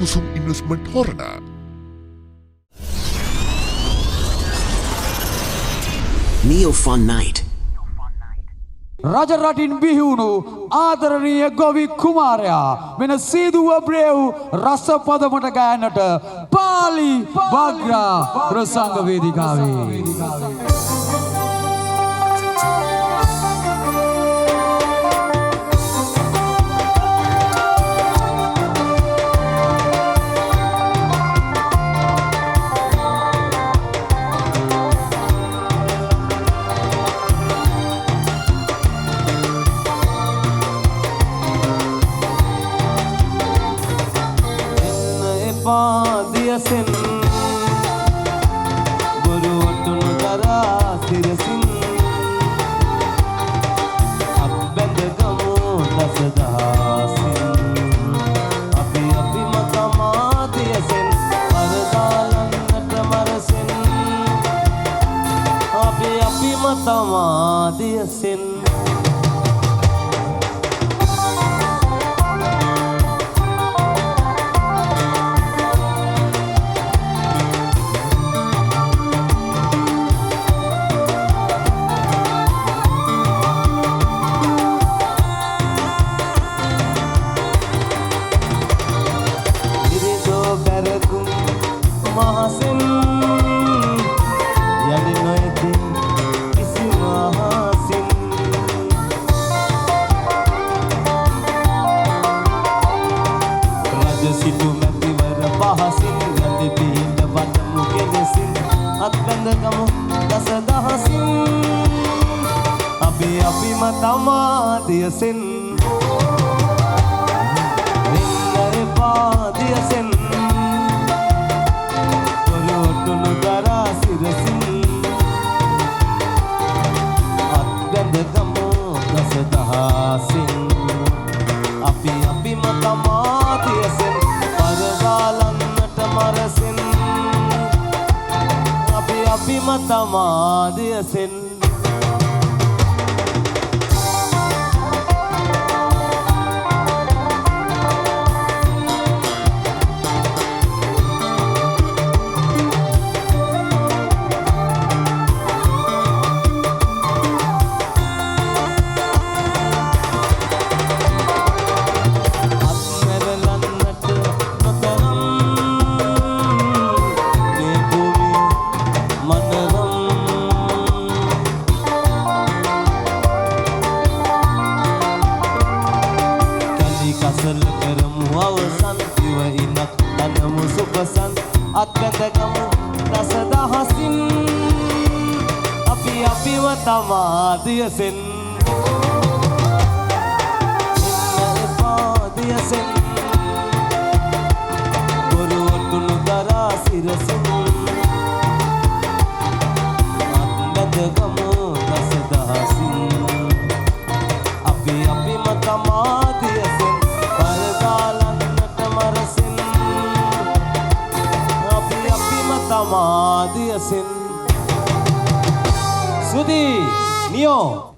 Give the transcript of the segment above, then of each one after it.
Kusum Investment Horana. Neo Fun Night. රජ රටින් බිහිවුණු ආදරණීය ගොවි කුමාරයා වෙන සීදුව බ්‍රේව් රස පදමට ගෑනට Pali බග්‍රා ප්‍රසංග වේදිකාවේ Diyasin Guru Atunu Dara Sirasin Abbendagamu Dasadasin Api api matama diyasin Pardalanata marasin Api api matama diyasin Mahasin Yadi noyati Kisi mahasin Raja situ mati pahasin Yadi pihinda batamu kenesin Atbanda kamu dasadahasin Api api matama diyasin Ringare pa diyasin Nugara sirasin Atbendagamu dasadahasin Api api matama diyasin Parvalannata marasin Api api matama diyasin Atbendagamu dasadahasin Api api matama diyasin Inna epa diyasin Guru Atunu Dara sirasin Atbendagamu dasadahasin Api api matama diyasin Pargalannata marasin Matama diyasin Sudi Neo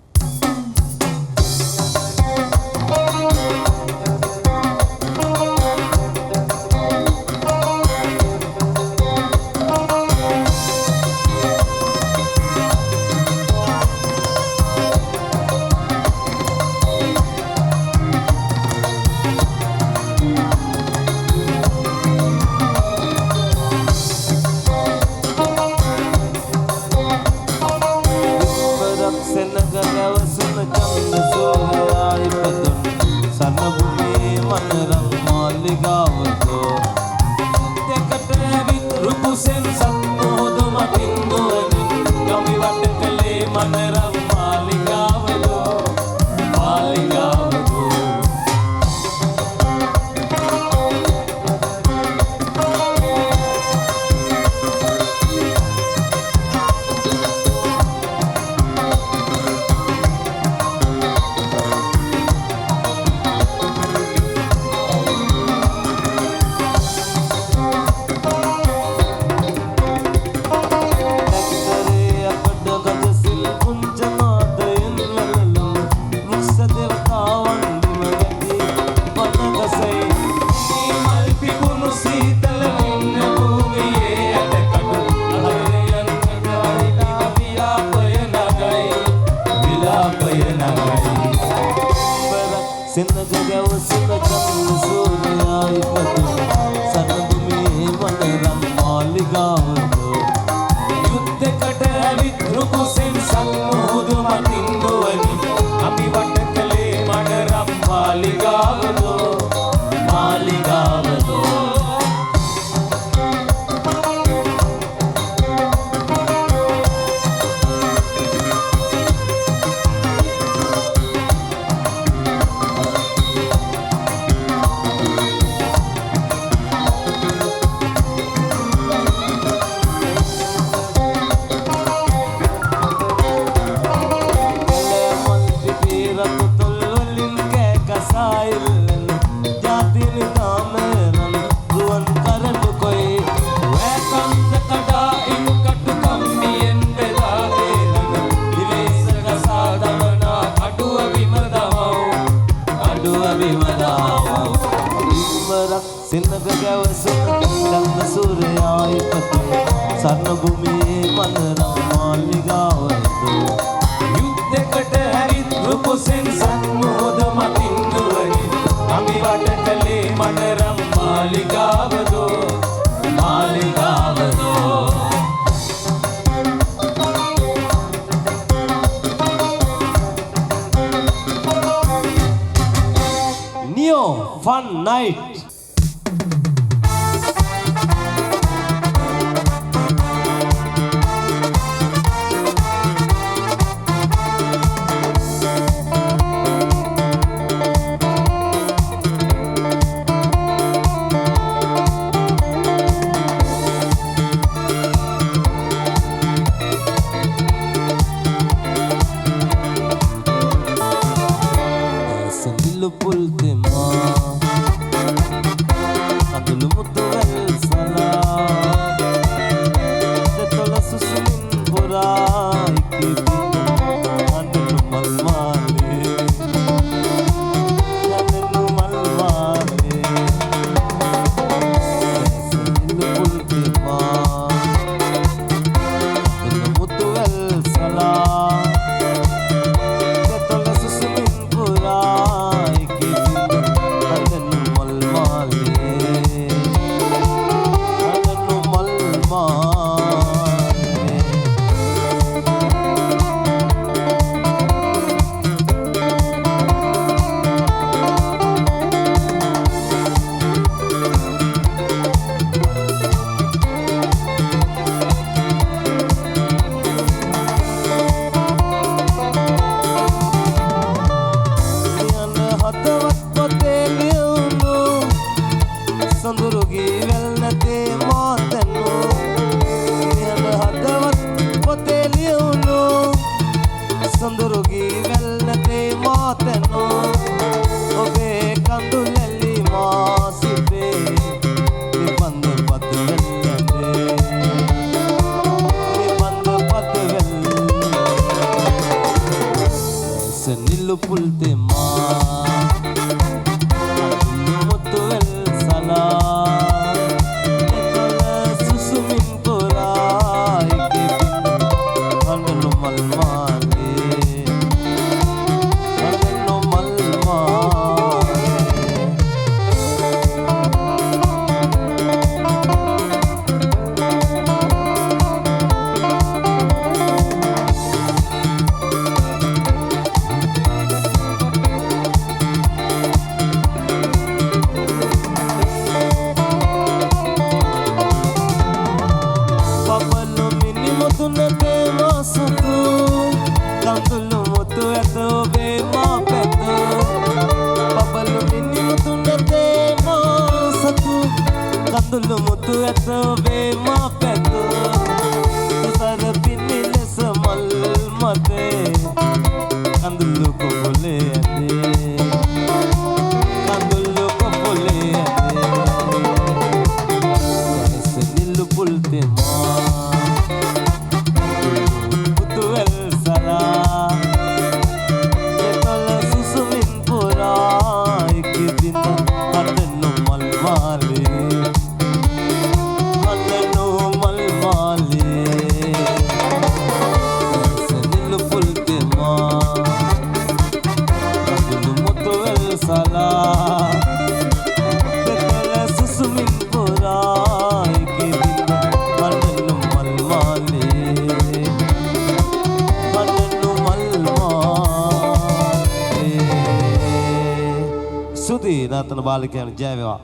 සෙනග ගැවසන චන්ද සූර්යයා ඉපදුන සරණභූමියේ මනරම් මාලිගාවදෝ යුද්ධකට ඇවිත් රුකුසෙන් සම්මුහුදු මතින් දුවනි අපි වට කළේ මනරම් මාලිගාවදෝ මාලිගාවදෝ සෙනග ගැවසන චන්ද සූර්යයා ඉපදුන සරණභූමියේ මනරම් මාලිගාවදෝ යුද්ධකට හැරිත් රුකුසෙන් සම්මුහුද මතින් දුවනි අපි වට කළේ මනරම් මාලිගාවදෝ මාලිගාවදෝ Neo Fun Night. ස්තුතියි නර්තන බාලිකයන් ජය වේවා.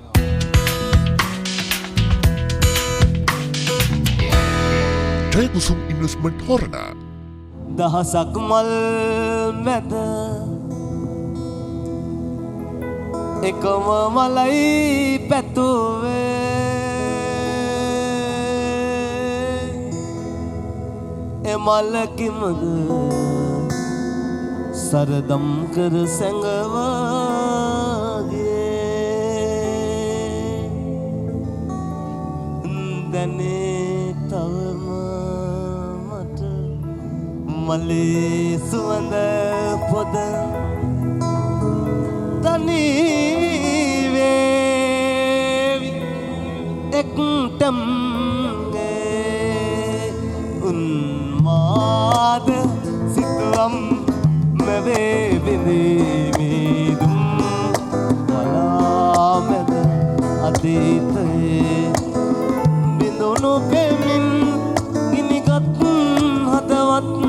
Jaykusum Investment Horana. දහසක් මල් මැද එකම මලයි පැතුවේ එමල කිමද සරදම් කර සැඟවාගේ දැනේ තවම මට මලේ සුවඳ පොද තනිවේවි එක්ටම්ගේ උන්මාද සිතුවම් මැවේ බිඳීමීදුම් වලාමැද අතීතයේ බිඳුණු පෙමින් ගිනිගත් හදවත්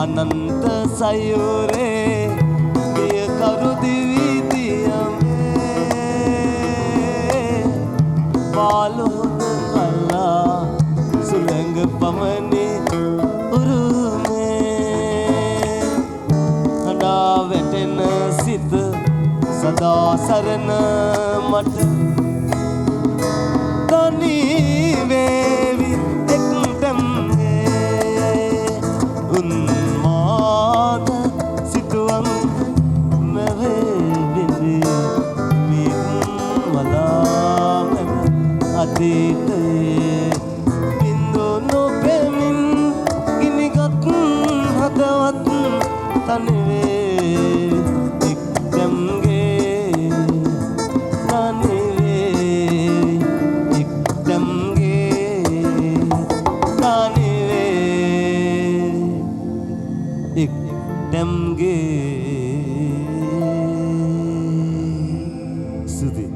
අනන්ත සයුරේ මිය කරු දිවිදියමේ පාලුහුද කල්ලා සුළඟ පමණි උරුමේ හඬා වැටෙන සිත සදා සරණ මට තනි වේවි අතීතයේ බිඳුණු පෙමින් ගිනිගත් හදවත් තනිවේ එක්තම්ගේ තනිවේ එක්තම්ගේ තනිවේ එක්තම්ගේ සුදී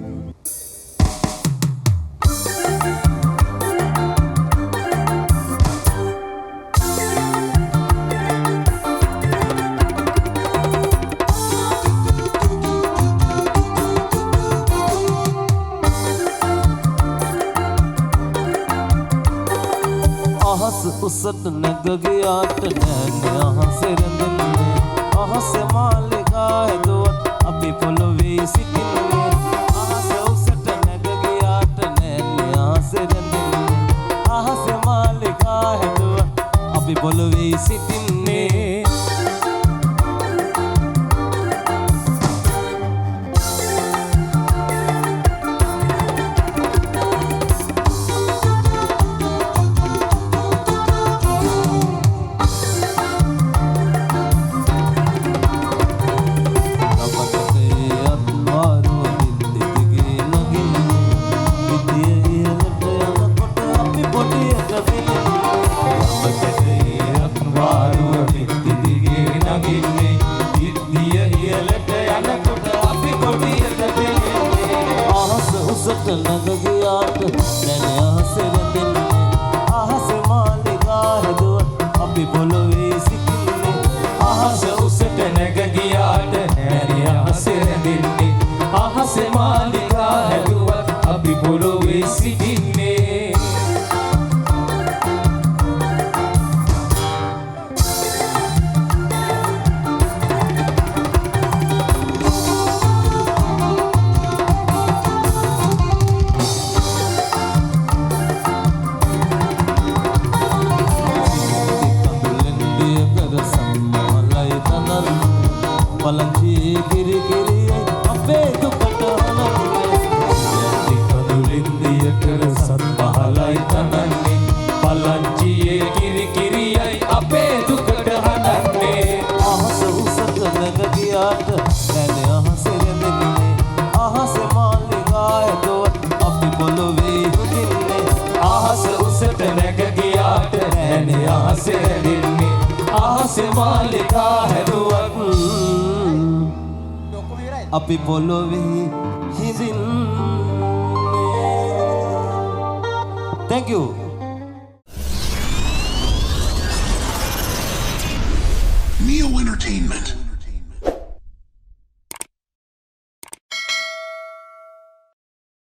උසට නැග ගියාට නෑනේ අහසේ රැඳෙන්නේ අහසේ මාලිගා හැදුවත් අපි පොළොවේ සිටින්නේ අහසේ උසට නැග ගියාට නෑනේ අහසේ රැඳෙන්නේ අහසේ මාලිගා හැදුවත් අපි පොළොවේ සිටින්නේ අපි පොළොවේ හිඳින්නේ thank you. Neo Entertainment.